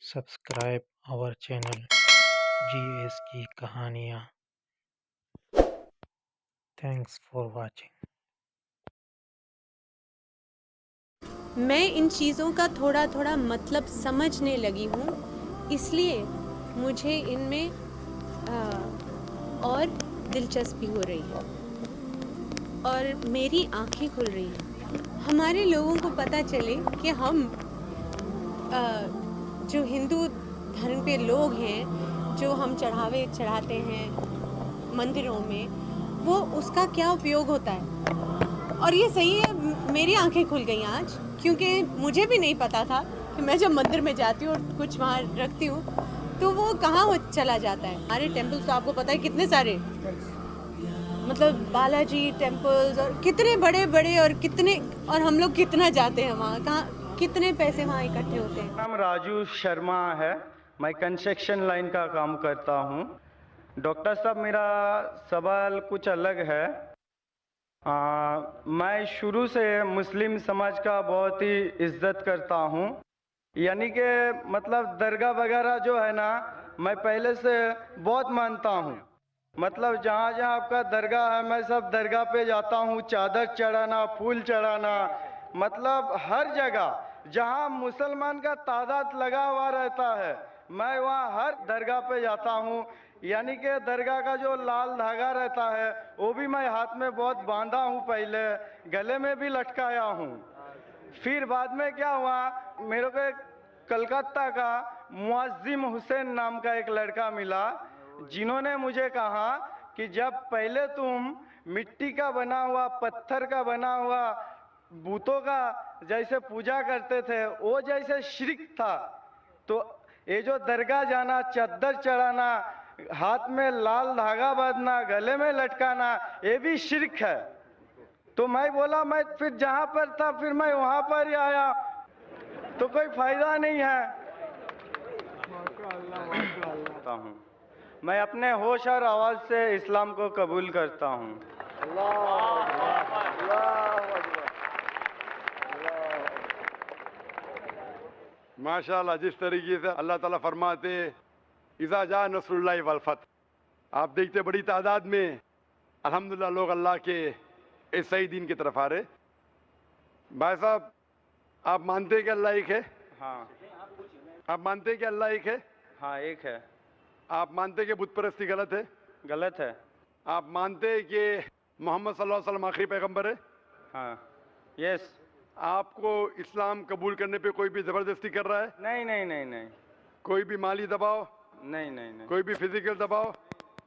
Subscribe our channel GS की कहानियाँ. Thanks for watching. मैं इन चीज़ों का थोड़ा थोड़ा मतलब समझने लगी हूँ, इसलिए मुझे इनमें और दिलचस्पी हो रही है और मेरी आँखें खुल रही हैं. हमारे लोगों को पता चले कि हम जो हिंदू धर्म पे लोग हैं, जो हम चढ़ावे चढ़ाते हैं मंदिरों में, वो उसका क्या उपयोग होता है. और ये सही है, मेरी आंखें खुल गई आज, क्योंकि मुझे भी नहीं पता था कि मैं जब मंदिर में जाती हूँ और कुछ वहाँ रखती हूँ तो वो कहाँ चला जाता है. हमारे टेम्पल्स तो आपको पता है कितने सारे, मतलब बालाजी टेम्पल्स, और कितने बड़े बड़े, और हम लोग कितना जाते हैं वहाँ, कहाँ कितने पैसे वहाँ इकट्ठे होते हैं. नाम राजू शर्मा है. मैं कंस्ट्रक्शन लाइन का काम करता हूँ. डॉक्टर साहब, मेरा सवाल कुछ अलग है. मैं शुरू से मुस्लिम समाज का बहुत ही इज्जत करता हूँ. यानी कि मतलब दरगाह वगैरह जो है ना, मैं पहले से बहुत मानता हूँ. मतलब जहाँ जहाँ आपका दरगाह है, मैं सब दरगाह पे जाता हूँ. चादर चढ़ाना, फूल चढ़ाना, मतलब हर जगह जहाँ मुसलमान का तादाद लगा हुआ रहता है, मैं वहाँ हर दरगाह पे जाता हूँ. यानी कि दरगाह का जो लाल धागा रहता है वो भी मैं हाथ में बहुत बांधा हूँ, पहले गले में भी लटकाया हूँ. फिर बाद में क्या हुआ, मेरे को एक कलकत्ता का मुअज्जिम हुसैन नाम का एक लड़का मिला, जिन्होंने मुझे कहा कि जब पहले तुम मिट्टी का बना हुआ, पत्थर का बना हुआ बूतों का जैसे पूजा करते थे, वो जैसे शिर्क था, तो ये जो दरगाह जाना, चद्दर चढ़ाना, हाथ में लाल धागा बांधना, गले में लटकाना, ये भी शिर्क है. तो मैं बोला, मैं फिर जहाँ पर था फिर मैं वहाँ पर ही आया, तो कोई फायदा नहीं है. मैं अपने होश और आवाज से इस्लाम को कबूल करता हूँ. माशाअल्लाह. जिस तरीके से अल्लाह ताला फरमाते इज़ा जा नसरुल्लाहि वल फतह, आप देखते बड़ी तादाद में अल्हम्दुलिल्लाह लोग अल्लाह के इस सही दीन की तरफ आ रहे. भाई साहब, आप मानते हैं कि अल्लाह एक है? हाँ. आप मानते हैं कि अल्लाह एक है? हाँ, एक है. आप मानते हैं कि बुत परस्ती गलत है? गलत है. आप मानते हैं कि मोहम्मद सल्लल्लाहु अलैहि वसल्लम आखिरी पैगंबर है? हाँ. यस. आपको इस्लाम कबूल करने पे कोई भी ज़बरदस्ती कर रहा है? नहीं नहीं नहीं नहीं. कोई भी माली दबाव, नहीं नहीं नहीं. कोई भी फिजिकल दबाव,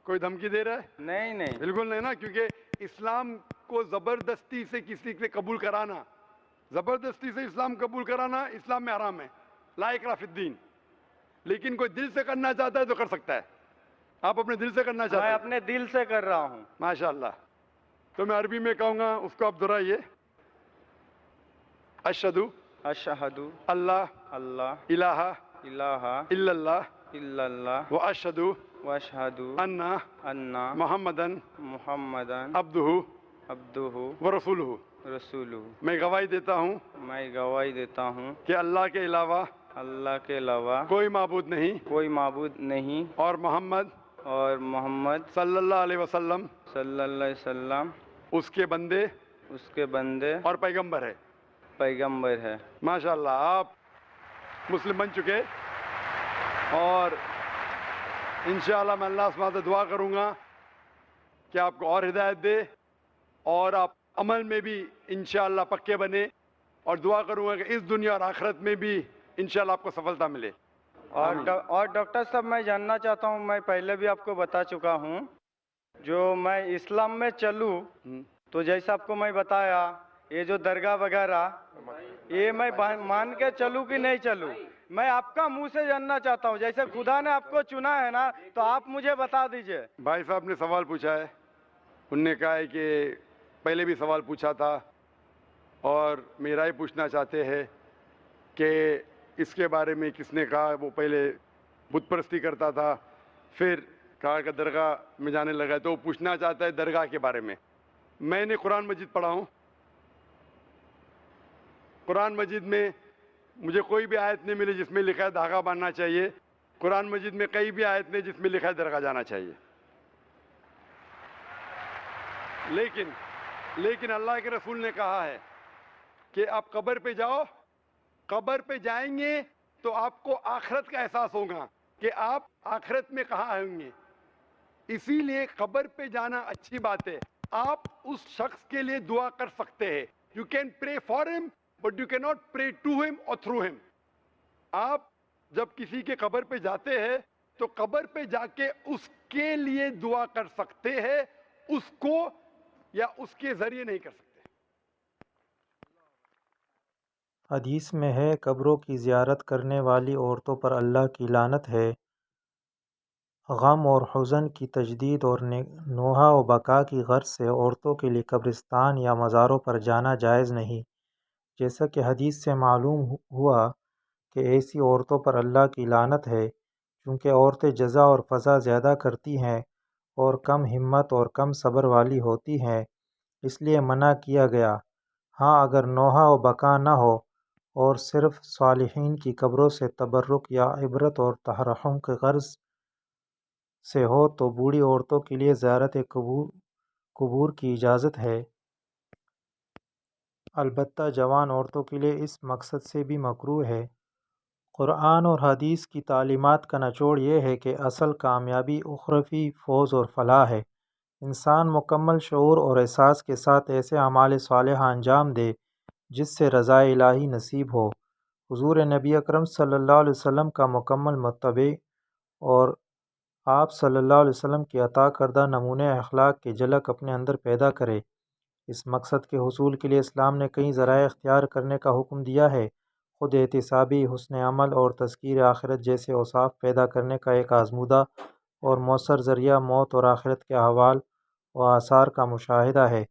कोई धमकी दे रहा है? नहीं नहीं. बिल्कुल नहीं ना, क्योंकि इस्लाम को ज़बरदस्ती से किसी से कबूल कराना, ज़बरदस्ती से इस्लाम कबूल कराना इस्लाम में हराम है. ला इकराह फिद्दीन. लेकिन कोई दिल से करना चाहता है तो कर सकता है. आप अपने दिल से करना चाहते मैं हैं? अपने दिल से कर रहा हूँ. माशाअल्लाह. तो मैं अरबी में कहूँगा, उसको आप दोहराइए. अशहदु अशहदु अल्लाह अल्लाह इलाहा इलाहा इल्लल्लाह इल्लल्लाह व अशहदु वअशहदु अन्ना अन्ना मुहम्मदन मुहम्मदन अब्दुहु अब्दुहु व रसूलुहु. रसूलुहु. मैं गवाही देता हूँ मैं गवाही देता हूँ कि अल्लाह के अलावा अल्लाह के अलावा कोई माबूद नहीं कोई माबूद नहीं और मोहम्मद और मोहम्मद सल्लल्लाहु अलैहि वसल्लम सल्लल्लाहु अलैहि वसल्लम उसके बंदे उसके बंदे और पैगंबर है. पैगंबर है. माशाअल्लाह, आप मुस्लिम बन चुके. और इंशाअल्लाह मैं अल्लाह से दुआ करूँगा कि आपको और हिदायत दे और आप अमल में भी इंशाअल्लाह पक्के बने, और दुआ करूँगा कि इस दुनिया और आखिरत में भी इंशाअल्लाह आपको सफलता मिले. और डॉक्टर साहब, मैं जानना चाहता हूँ, मैं पहले भी आपको बता चुका हूँ, जो मैं इस्लाम में चलूँ तो जैसा आपको मैं बताया, ये जो दरगाह वगैरह, ये मैं मान के चलूँ कि नहीं चलूँ, मैं आपका मुंह से जानना चाहता हूँ. जैसे खुदा ने आपको चुना है ना, तो आप मुझे बता दीजिए. भाई साहब ने सवाल पूछा है. उनने कहा है कि पहले भी सवाल पूछा था और मेरा ही पूछना चाहते हैं कि इसके बारे में किसने कहा. वो पहले बुत परस्ती करता था, फिर कहा कि दरगाह में जाने लगा, तो वो पूछना चाहता है दरगाह के बारे में. मैंने कुरान मजीद पढ़ा हूँ. कुरान मजीद में مجھے کوئی بھی آیت نہیں ملی جس میں لکھا ہے دھاگا باندھنا چاہیے. قرآن مجید میں کئی بھی آیت نہیں جس میں لکھا ہے درگاہ جانا چاہیے. لیکن اللہ کے رسول نے کہا ہے کہ آپ قبر پہ جاؤ, قبر پہ جائیں گے تو آپ کو آخرت کا احساس ہوگا کہ آپ آخرت میں کہاں ہوں گے. اسی لیے قبر پہ جانا اچھی بات ہے. آپ اس شخص کے لیے دعا کر سکتے ہیں. You can pray for him but you can not pray to him اور تھرو ہم. آپ جب کسی کے قبر پہ جاتے ہیں تو قبر پہ جا کے اس کے لیے دعا کر سکتے ہیں, اس کو یا اس کے ذریعے نہیں کر سکتے. حدیث میں ہے قبروں کی زیارت کرنے والی عورتوں پر اللہ کی لعنت ہے. غم اور حزن کی تجدید اور نوحہ و بقا کی غرض سے عورتوں کے لیے قبرستان یا مزاروں پر جانا جائز نہیں. جیسا کہ حدیث سے معلوم ہوا کہ ایسی عورتوں پر اللہ کی لعنت ہے, چونکہ عورتیں جزا اور فضا زیادہ کرتی ہیں اور کم ہمت اور کم صبر والی ہوتی ہیں, اس لیے منع کیا گیا. ہاں اگر نوحہ و بقا نہ ہو اور صرف صالحین کی قبروں سے تبرک یا عبرت اور ترحم کی غرض سے ہو تو بوڑھی عورتوں کے لیے زیارت قبور کی اجازت ہے. البتہ جوان عورتوں کے لیے اس مقصد سے بھی مکروہ ہے. قرآن اور حدیث کی تعلیمات کا نچوڑ یہ ہے کہ اصل کامیابی اخروی فوز اور فلاح ہے. انسان مکمل شعور اور احساس کے ساتھ ایسے اعمال صالحہ انجام دے جس سے رضا الہی نصیب ہو. حضور نبی اکرم صلی اللہ علیہ وسلم کا مکمل متبع اور آپ صلی اللہ علیہ وسلم کی عطا کردہ نمونے اخلاق کی جھلک اپنے اندر پیدا کرے. اس مقصد کے حصول کے لیے اسلام نے کئی ذرائع اختیار کرنے کا حکم دیا ہے. خود احتسابی, حسن عمل اور تذکیر آخرت جیسے اوصاف پیدا کرنے کا ایک آزمودہ اور مؤثر ذریعہ موت اور آخرت کے احوال و آثار کا مشاہدہ ہے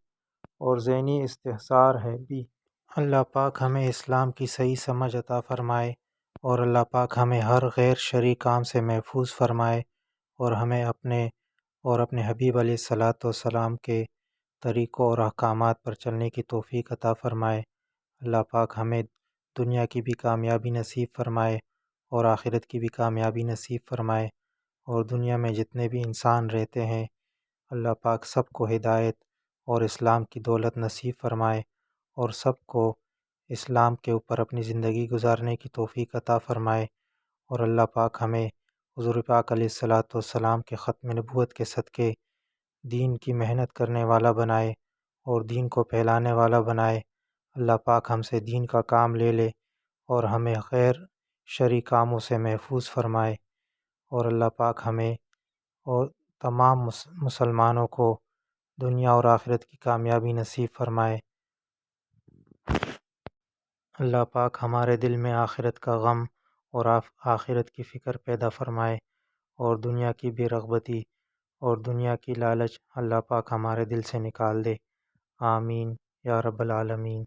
اور ذہنی استحضار ہے بھی. اللہ پاک ہمیں اسلام کی صحیح سمجھ عطا فرمائے اور اللہ پاک ہمیں ہر غیر شرعی کام سے محفوظ فرمائے اور ہمیں اپنے حبیب علیہ الصلاۃ والسلام کے طریقوں اور احکامات پر چلنے کی توفیق عطا فرمائے. اللہ پاک ہمیں دنیا کی بھی کامیابی نصیب فرمائے اور آخرت کی بھی کامیابی نصیب فرمائے, اور دنیا میں جتنے بھی انسان رہتے ہیں اللہ پاک سب کو ہدایت اور اسلام کی دولت نصیب فرمائے اور سب کو اسلام کے اوپر اپنی زندگی گزارنے کی توفیق عطا فرمائے. اور اللہ پاک ہمیں حضور پاک علیہ الصلاۃ والسلام کے ختم نبوت کے صدقے دین کی محنت کرنے والا بنائے اور دین کو پھیلانے والا بنائے. اللہ پاک ہم سے دین کا کام لے لے اور ہمیں غیر شرعی کاموں سے محفوظ فرمائے, اور اللہ پاک ہمیں اور تمام مسلمانوں کو دنیا اور آخرت کی کامیابی نصیب فرمائے. اللہ پاک ہمارے دل میں آخرت کا غم اور آخرت کی فکر پیدا فرمائے اور دنیا کی بے رغبتی اور دنیا کی لالچ اللہ پاک ہمارے دل سے نکال دے. آمین یا رب العالمین.